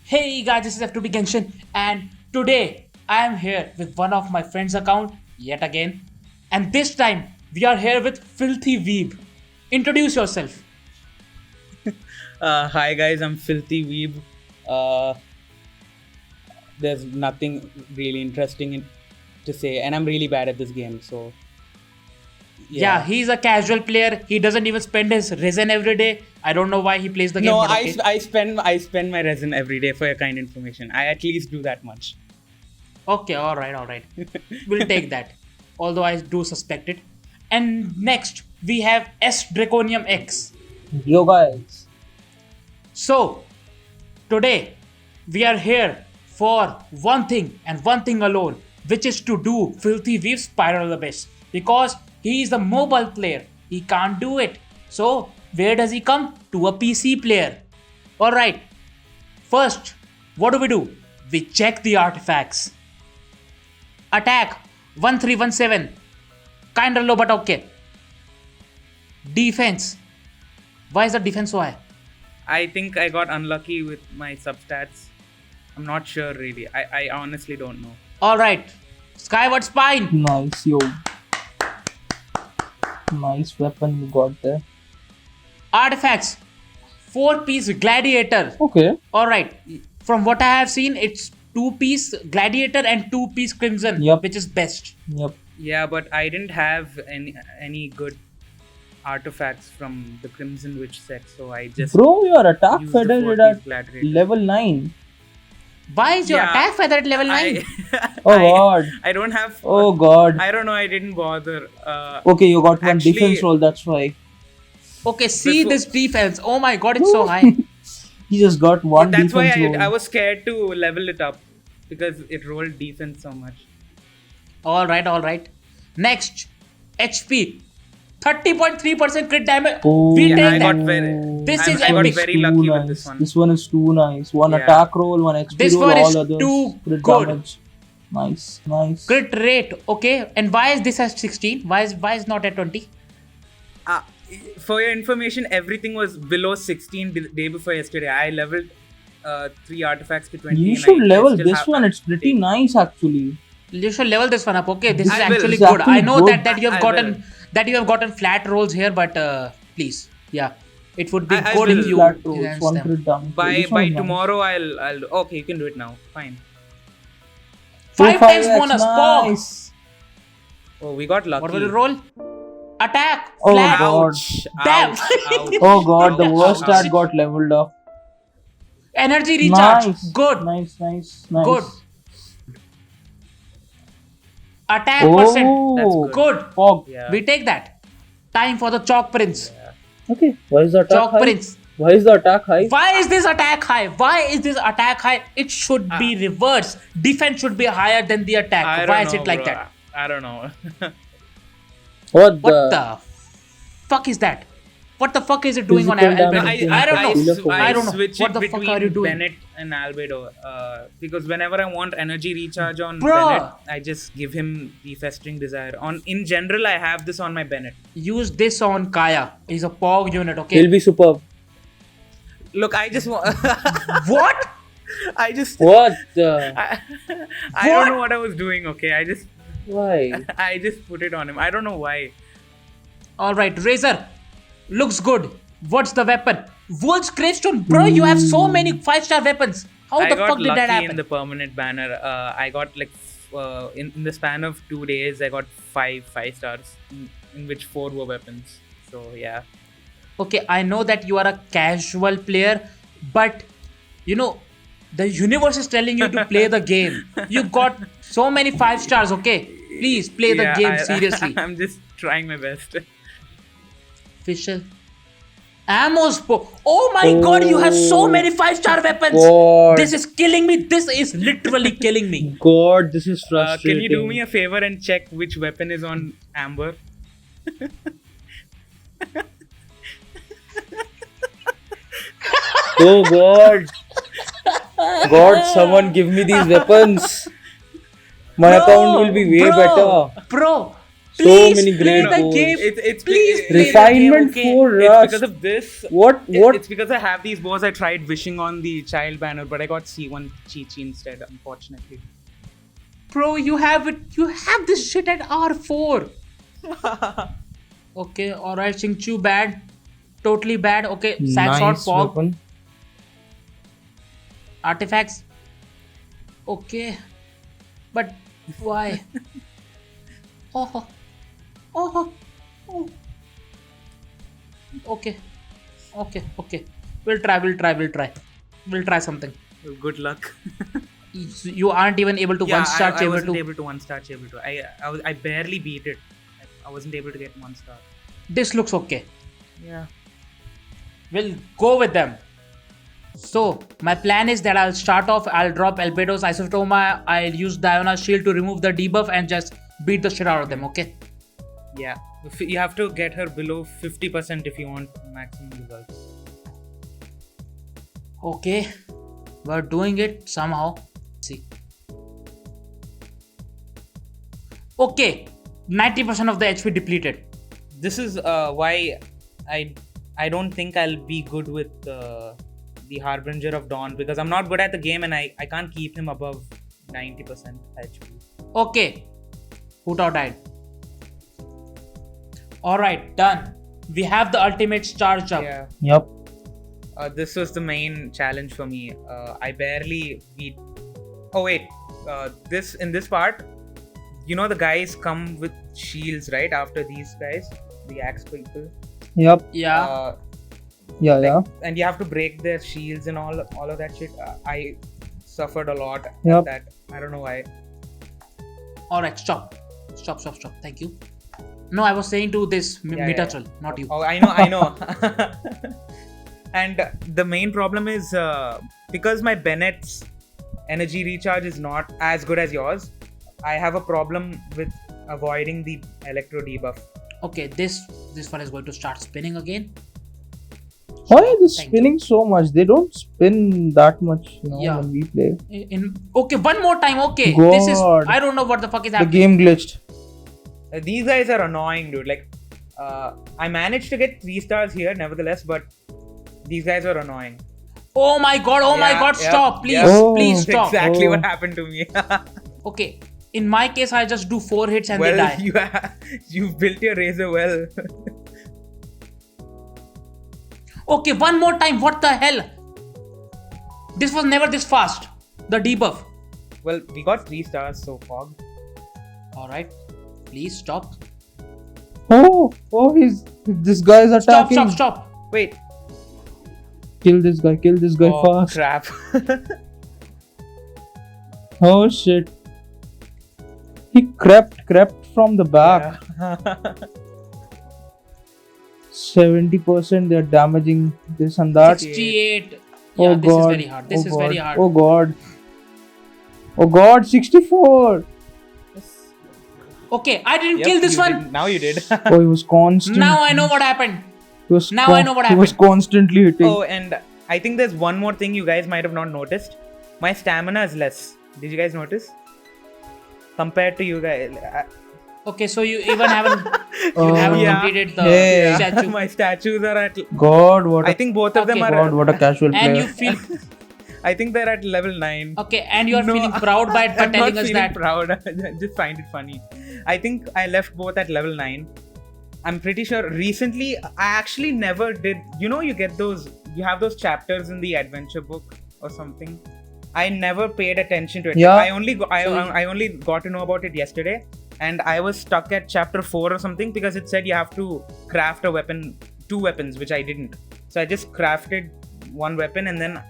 Hey guys, this is F2B Genshin, and today I am here with one of my friend's account yet again, and this time we are here with Filthy Weeb. Introduce yourself. Hi guys, I'm Filthy Weeb. Uh, there's nothing really to say, and I'm really bad at this game. So Yeah, he's a casual player. He doesn't even spend his resin every day. I don't know why he plays the game. No, but okay. I spend my resin every day for your kind information. I at least do that much. Okay, alright. We'll take that. Although I do suspect it. And next, we have S Draconium X. Yo guys, So, today we are here for one thing and one thing alone, which is to do Filthy Weave's Spiral Abyss. Because he is a mobile player, he can't do it. So, where does he come? To a PC player. Alright, first, what do? We check the artifacts. Attack 1317. Kinda low, but okay. Defense. Why is the defense so high? I think I got unlucky with my substats. I'm not sure really. I honestly don't know. Alright. Skyward Spine. nice yo. Nice weapon you got there. Artifacts. 4-piece Gladiator. Okay. Alright. From what I have seen, it's 2-piece Gladiator and 2-piece Crimson, Yep. which is best. Yep. Yeah, but I didn't have any good artifacts from the Crimson Witch set, so I just Bro, your attack used the feather 4-piece at Gladiator. level 9. Why is your Yeah. attack feather at level 9? Oh god. I don't have. Oh god. I don't know. I didn't bother. Okay, you got one Actually- defense roll, that's why. Okay, see Before- this defense. Oh my god, it's so high. He just got one That's why defense roll. I was scared to level it up because it rolled defense so much. Alright. Next, HP. 30.3% crit damage. Oh, We Yeah, take I that. got very. This is I got epic. very Too lucky nice. with this one. This one is too nice. One Yeah. attack roll, one XP This roll, one is all others. too crit good. damage. Nice. Crit rate. Okay, and why is this at 16? Why is not at 20? Uh, for your information, everything was below 16 day before yesterday. I leveled 3 artifacts to 20. You and should I level still this have- one. It's pretty nice actually. You should level this one up. Okay, this is I will. actually This is good. I actually know good. that you have I gotten flat rolls here, but please, yeah, it would be I good will. if you Flat rolls, enhance one them. crit damage. By This one is nice. tomorrow, I'll. Okay, you can do it now. Fine. 5 times 5x, bonus. Pog. nice. Oh, we got lucky. What will you roll? Attack. Oh, Flat. God. Ouch! Damn. Ouch! Oh god, the Ouch. worst Ouch. stat got leveled up. Energy recharge. Nice. Good. Nice. Good. Attack Oh, percent. That's Good. Fog. Yeah. We take that. Time for the Chalk Prince. Okay. Why is the attack Chalk high? Prince. Why is the attack high? Why is this attack high? It should be reversed. Defense should be higher than the attack. I Why don't is it know, like bro. that? I don't know. What What the fuck is that? What the fuck is it doing on Physical Albedo? damage. I don't know. I I don't know. switch What it the fuck between are you doing? Bennett and Albedo because whenever I want energy recharge on Bro. Bennett, I just give him the Festering Desire. In general, I have this on my Bennett. Use this on Kaya. He's a POG unit, okay? He'll be superb. Look, I just want. What? I just. What the? I don't know what I was doing. Okay, Why? I just put it on him. I don't know why. Alright, Razor. Looks good. What's the weapon? Wolf's Gravestone. Bro, you have so many 5-star weapons. How I the got fuck did that lucky happen? in the permanent banner. I got like in the span of 2 days, I got 5 stars, in which 4 were weapons. So yeah. Okay, I know that you are a casual player, but you know, the universe is telling you to play the game. You got so many 5 stars, okay? Please play the Yeah, game seriously. I'm just trying my best. Fisher. Ammo's oh my god, you have so many 5-star weapons. God. This is killing me. This is literally killing me. God, this is Can frustrating. you do me a favor and check which weapon is on Amber? Oh God. God, someone give me these weapons. My account will be way better. Bro, Please many play great the goals. game. It's Please it- play the Refinement game, okay? for It's Rust. because of this. What? It's because I have these bows. I tried wishing on the child banner, but I got C1 Chi-Chi instead, unfortunately. Bro, you have it. You have this shit at R4. Okay, alright, Xingqiu bad. Totally bad. Okay, Sack Sword, Nice Fog, weapon. Artifacts. Okay. But why? Oh. Oh. Oh. Okay. Okay. We'll try. We'll try something. Well, good luck. You aren't even able to one star I chamber wasn't to. able to one star chamber 2. I barely beat it. I wasn't able to get 1 star. This looks okay. Yeah. We'll go with them. So, my plan is that I'll start off, I'll drop Albedo's Isotoma, I'll use Diona's shield to remove the debuff and just beat the shit out of them, okay? Yeah. You have to get her below 50% if you want maximum results. Okay, we're doing it somehow. Let's see. Okay, 90% of the HP depleted. This is why I don't think I'll be good with the Harbinger of Dawn, because I'm not good at the game and I can't keep him above 90% HP. Okay, Hutao died. Alright, done. We have the ultimates charged up. Yeah. Yep. This was the main challenge for me. I barely beat. Oh wait, in this part, you know the guys come with shields right after these guys, the axe people. Yep. Yeah. Yeah. And you have to break their shields and all of that shit. I suffered a lot at Yep. that. I don't know why. Alright, stop. Thank you. No, I was saying to this Yeah. Mitachal, not you. Oh, I know. And the main problem is because my Bennett's energy recharge is not as good as yours, I have a problem with avoiding the electro debuff. Okay, this one is going to start spinning again. Why are they Thank spinning so much? They don't spin that much, Yeah. when we play. Okay, one more time. Okay, this is God. I don't know what the fuck is The happening. game glitched. These guys are annoying, dude. Like, I managed to get 3 stars here, nevertheless, but these guys are annoying. Oh my god! Yeah, Stop! Please, yeah. Oh. please That's stop. exactly Oh. what happened to me. Okay, in my case, I just do 4 hits and they Well, die. you built your razor well. Okay, one more time. What the hell? This was never this fast. The debuff. Well, we got 3 stars, so Fog. All right, please stop. Oh, this guy is attacking. Stop! Wait. Kill this guy Oh, fast. crap. Oh shit. He crept from the back. Yeah. 70% they're damaging this and that. 68. Oh Yeah, this is god. very hard. This Oh is very god. hard. Oh god. Oh god, 64. Okay, I didn't Yep, kill this you one. did. Now you did. Oh, he was constant. Now I know what happened. He was now I know what He was happened. constantly hitting. Oh, and I think there's one more thing you guys might have not noticed. My stamina is less. Did you guys notice? Compared to you guys. Okay, so you even haven't Oh, Yeah. completed the Hey. statue, My statues are at. God, what I a think both of them Okay. are. God, what a casual and you player. feel I think they're at level 9. okay, and you are No, feeling proud by I'm telling not us feeling that. proud. I just find it funny. I think I left both at level 9. I'm pretty sure recently I actually never did. You know, you have those chapters in the adventure book or something. I never paid attention to it. Yeah. I only got to know about it yesterday, and I was stuck at chapter 4 or something because it said you have to craft a weapon, 2 weapons, which I didn't. So I just crafted 1 weapon and then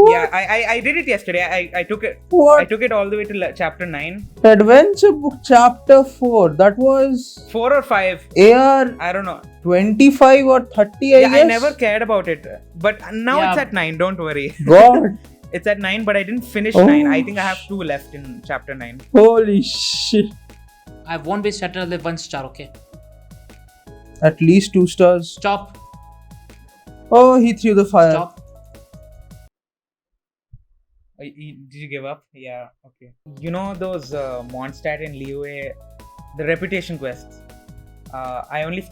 yeah, I did it yesterday. I took it. I What? took it all the way to chapter 9. Adventure book chapter 4. That was 4 or 5. AR I don't know. 25 or 30, I Yeah, guess. I never cared about it. But now Yeah. it's at 9. Don't worry. God. It's at 9, but I didn't finish Oh, 9. I think I have 2 left in chapter 9. Holy shit. I won't be settled with 1 star. Okay, At least 2 stars. stop. Oh, he threw the fire. Stop. Did you give up? Yeah, okay. You know those Mondstadt and Liyue The reputation quests. I only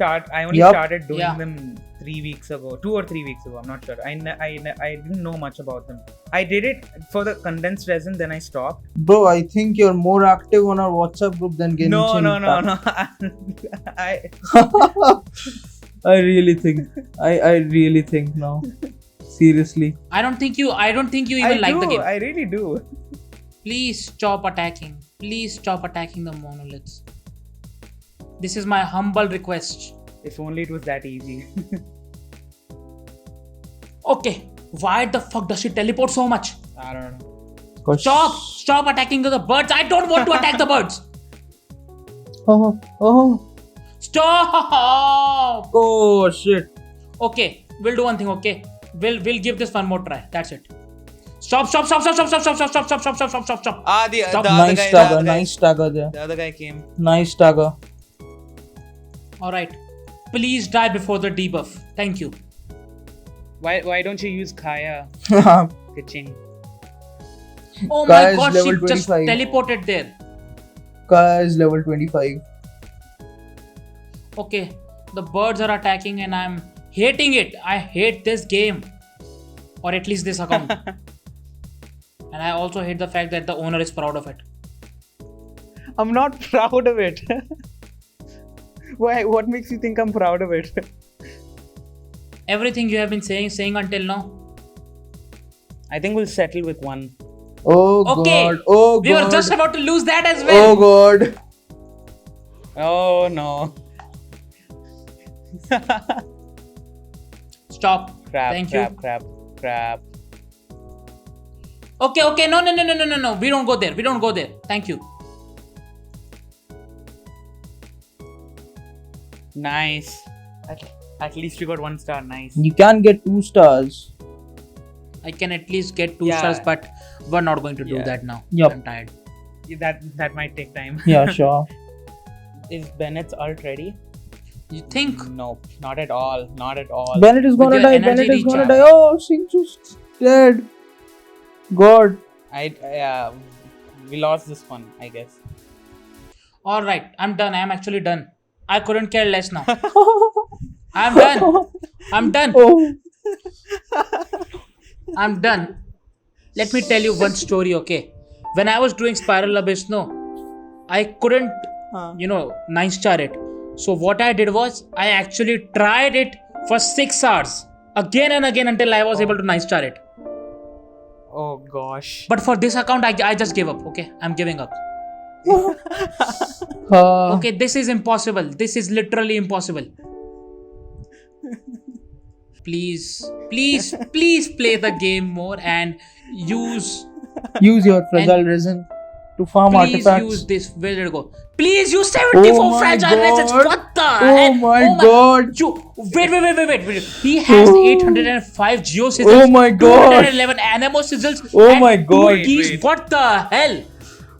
Yup. started doing Yeah. them 3 weeks ago, 2 or 3 weeks ago. I'm not sure. I didn't know much about them. I did it for the condensed resin, then I stopped. Bro, I think you're more active on our WhatsApp group than Genshin No. Impact. I I really think. I really think now. Seriously. I don't think you even like the game. I really do. Please stop attacking. Please stop attacking the monoliths. This is my humble request. If only it was that easy. Okay, why the fuck does she teleport so much? I don't know. 'Cause- Stop attacking the birds. I don't want to attack the birds. Oh. Stop. Oh shit. Okay, we'll do one thing. Okay, we'll give this one more try. That's it. Stop. The other Nice guy. stagger. Nice stagger there. The other guy came. Nice stagger. All right. Please die before the debuff. Thank you. Why don't you use Kaya? Kaya Kitchen. Oh Kaya my is god, she level just 25. teleported there. is level 25. Okay, the birds are attacking and I'm hating it. I hate this game. Or at least this account. And I also hate the fact that the owner is proud of it. I'm not proud of it. Why? What makes you think I'm proud of it? Everything you have been saying until now. I think we'll settle with one. Oh Okay, god. Oh we were god. just about to lose that as Oh well. god. Oh no. Stop. Crap, Thank crap, you. crap. Okay. No. We don't go there. Thank you. Nice. At least we got 1 star. Nice. You can get 2 stars. I can at least get 2 Yeah. stars, but we're not going to do Yeah. that now. Yup. I'm tired. That might take time. Yeah, sure. Is Bennett's ult ready? You think? Nope, not at all. Not at all. Bennett is gonna your die. energy Bennett is gonna recharge. die. Oh, Singh just dead. God. We lost this one, I guess. All right, I'm done. I'm actually done. I couldn't care less now. I'm done. I'm done. Oh. I'm done. Let me tell you one story, okay? When I was doing Spiral Abyss, no, I couldn't, 9-star it. So what I did was, I actually tried it for 6 hours. Again and again until I was able to 9-star it. Oh gosh. But for this account, I just gave up, okay? I'm giving up. Okay, this is impossible. This is literally impossible. Please play the game more and use Use your fragile resin to farm please artifacts. use this. Where did it go? Please use 74 Oh my fragile resins. God. What the Oh heck? my God. Wait. He has Oh. 805 geo sizzles. Oh my God. 211 anemo sizzles. Oh and my 2 God. keys. Wait. What the hell?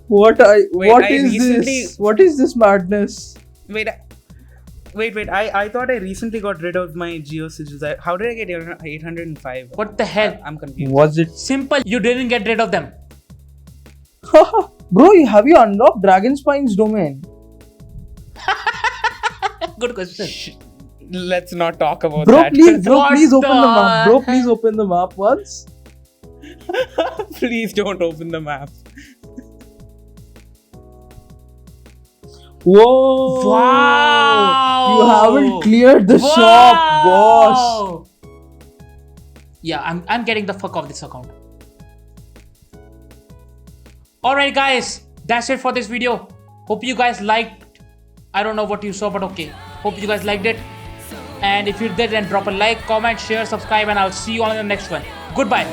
What I is recently- this? What is this madness? Wait. I thought I recently got rid of my geo sigils. How did I get 805? What the hell? I'm confused. Was it? Simple. You didn't get rid of them. Bro, have you unlocked Dragonspine's domain? Good question. Let's not talk about Bro, that. please What open the map. Bro, the please open the map once. Please don't open the map. Whoa! Wow! You haven't cleared the shop, boss. Wow! Yeah, I'm getting the fuck off this account. Alright guys, that's it for this video. Hope you guys liked. I don't know what you saw, but okay. Hope you guys liked it. And if you did, then drop a like, comment, share, subscribe, and I'll see you on the next one. Goodbye.